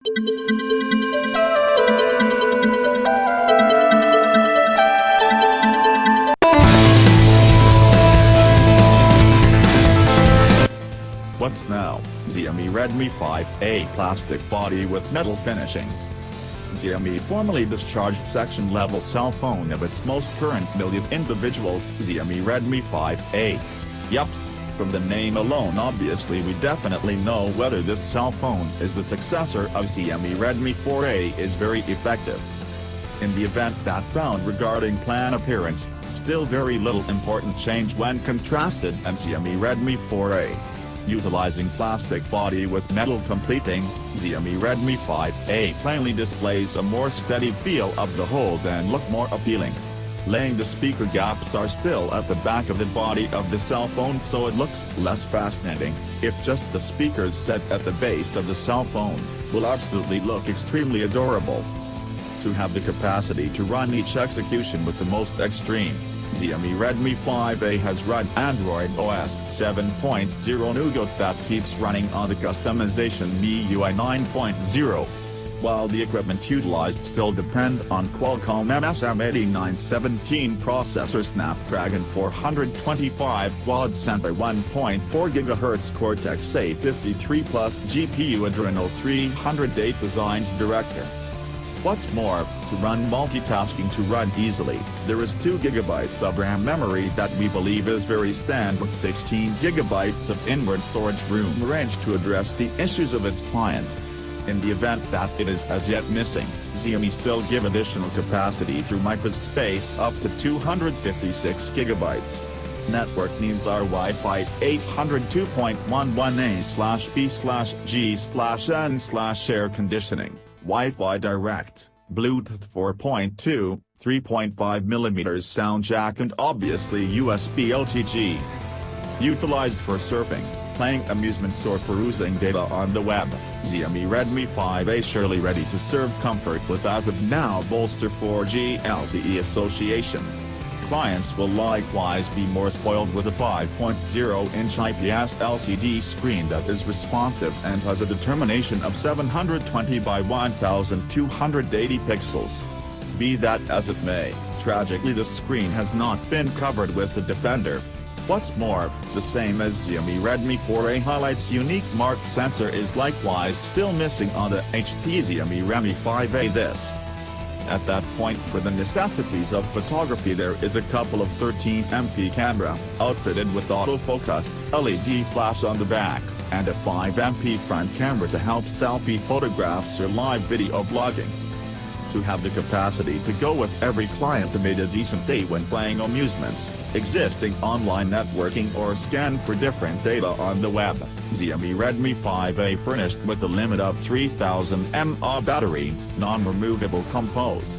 What's now? Xiaomi Redmi 5A plastic body with metal finishing. Xiaomi formally discharged section-level cell phone of its most current million individuals, Xiaomi Redmi 5A. Yups, from the name alone obviously we definitely know whether this cell phone is the successor of Xiaomi Redmi 4A is very effective. In the event background regarding plan appearance, still very little important change when contrasted and Xiaomi Redmi 4A. Utilizing plastic body with metal completing, Xiaomi Redmi 5A plainly displays a more steady feel of the whole and look more appealing. Laying the speaker gaps are still at the back of the body of the cell phone so it looks less fascinating, if just the speakers set at the base of the cell phone, will absolutely look extremely adorable. To have the capacity to run each execution with the most extreme, Xiaomi Redmi 5A has run Android OS 7.0 Nougat that keeps running on the customization MIUI 9.0. While the equipment utilized still depend on Qualcomm MSM8917 processor Snapdragon 425 quad center 1.4 GHz Cortex-A53 Plus GPU Adreno 308 designs director. What's more, to run multitasking to run easily, there is 2 GB of RAM memory that we believe is very standard with 16 GB of inward storage room range to address the issues of its clients. In the event that it is as yet missing, Xiaomi still give additional capacity through microspace up to 256 GB. Network needs are Wi-Fi 802.11a/b/g/n/air conditioning. Wi-Fi Direct, Bluetooth 4.2, 3.5mm sound jack and obviously USB OTG. Utilized for surfing, playing amusements or perusing data on the web, Xiaomi Redmi 5A surely ready to serve comfort with as of now bolster 4G LTE association. Clients will likewise be more spoiled with a 5.0-inch IPS LCD screen that is responsive and has a determination of 720 by 1280 pixels. Be that as it may, tragically the screen has not been covered with the Defender. What's more, the same as Xiaomi Redmi 4A highlights unique mark sensor is likewise still missing on the HP Xiaomi Redmi 5A this. At that point for the necessities of photography there is a couple of 13MP camera, outfitted with autofocus, LED flash on the back, and a 5MP front camera to help selfie photographs or live video blogging. To have the capacity to go with every client amid a decent day when playing amusements, existing online networking or scan for different data on the web, Xiaomi Redmi 5A furnished with a limit of 3000 mAh battery, non-removable compose.